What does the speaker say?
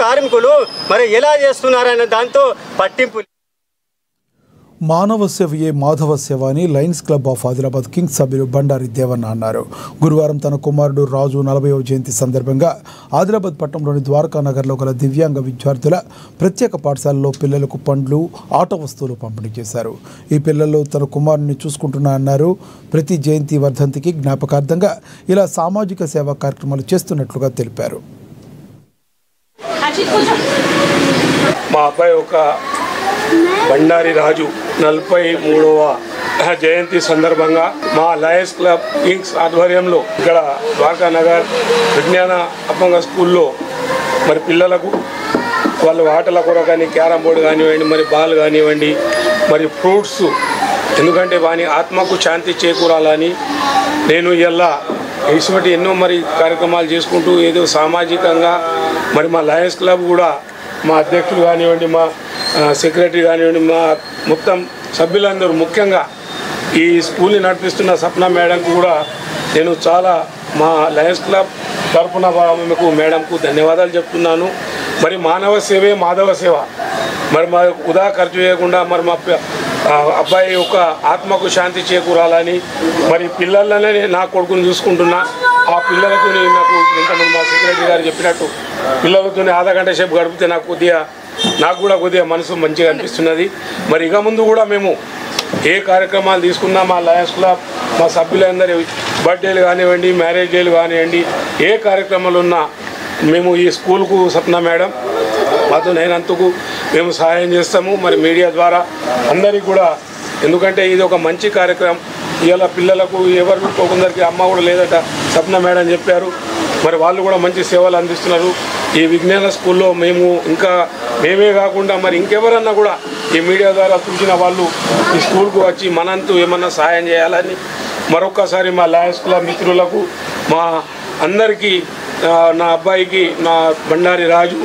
కార్మికులు మరి ఎలా చేస్తున్నారనే దాంతో పట్టింపు. మానవ సేవయే మాధవ సేవ అని Lions club of Adilabad Kings సభ్యులు బండారి దేవన్న అన్నారు. గురువారం తన కుమారుడు రాజు 40వ జయంతి సందర్భంగా ఆదిలాబాద్ పట్టణంలోని ద్వారకా నగర్లో గల దివ్యాంగ విద్యార్థుల ప్రత్యేక పాఠశాలలో పిల్లలకు పండ్లు, ఆట వస్తువులు పంపిణీ చేశారు. ఈ పిల్లలు తన కుమారుడిని చూసుకుంటున్నా అన్నారు. ప్రతి జయంతి వర్ధంతికి జ్ఞాపకార్థంగా ఇలా సామాజిక సేవా కార్యక్రమాలు చేస్తున్నట్లుగా తెలిపారు. మా అబ్బాయి ఒక బండారి రాజు 43వ జయంతి సందర్భంగా మా లయన్స్ క్లబ్ కింగ్స్ ఆధ్వర్యంలో ఇక్కడ ద్వారకా నగర్ విజ్ఞాన అప్పంగ స్కూల్లో మరి పిల్లలకు వాళ్ళ ఆటల కొరకు కానీ క్యారమ్ బోర్డు కానివ్వండి, మరి బాల్ కానివ్వండి, మరి ఫ్రూట్స్, ఎందుకంటే వాని ఆత్మకు శాంతి చేకూరాలని నేను ఇలా ఇటువంటి ఎన్నో మరి కార్యక్రమాలు చేసుకుంటూ ఏదో సామాజికంగా మరి మా లయన్స్ క్లబ్ కూడా మా అధ్యక్షులు కానివ్వండి, మా సెక్రటరీ కానివ్వండి, మా మొత్తం సభ్యులందరూ, ముఖ్యంగా ఈ స్కూల్ని నడిపిస్తున్న సప్నా మేడంకు కూడా నేను చాలా మా లయన్స్ క్లబ్ తరఫున ఆమెకు మేడంకు ధన్యవాదాలు చెప్తున్నాను. మరి మానవ సేవే మాధవ సేవ. మరి మా ఉదా ఖర్చు చేయకుండా మరి మా అబ్బాయి యొక్క ఆత్మకు శాంతి చేకూరాలని మరి పిల్లలనే నా కొడుకుని చూసుకుంటున్నా. ఆ పిల్లలతో నాకు ఇంతకుముందు మా సెక్రటరీ గారు చెప్పినట్టు పిల్లలతో ఆధా గంట సేపు గడిపితే నాకు కూడా కొద్దిగా మనసు మంచిగా అనిపిస్తున్నది. మరి ఇక ముందు కూడా మేము ఏ కార్యక్రమాలు తీసుకున్నా మా లయన్స్ క్లబ్ మా సభ్యులందరూ బర్త్డేలు కానివ్వండి, మ్యారేజ్ డేలు కానివ్వండి, ఏ కార్యక్రమాలు ఉన్నా మేము ఈ స్కూల్కు సప్నా మేడం మాతో నేనంతకు మేము సహాయం చేస్తాము. మరి మీడియా ద్వారా అందరికీ కూడా, ఎందుకంటే ఇది ఒక మంచి కార్యక్రమం. ఇవాళ పిల్లలకు ఎవరు కొందరికి అమ్మ కూడా లేదట, సప్నా మేడం చెప్పారు. మరి వాళ్ళు కూడా మంచి సేవలు అందిస్తున్నారు. ఈ విజ్ఞాన స్కూల్లో మేమే కాకుండా మరి ఇంకెవరన్నా కూడా ఈ మీడియా ద్వారా చూసిన వాళ్ళు ఈ స్కూల్కు వచ్చి మనంతు ఏమన్నా సహాయం చేయాలని మరొక్కసారి మా లయన్స్ క్లబ్ మిత్రులకు, మా అందరికీ, నా అబ్బాయికి, నా బండారి రాజు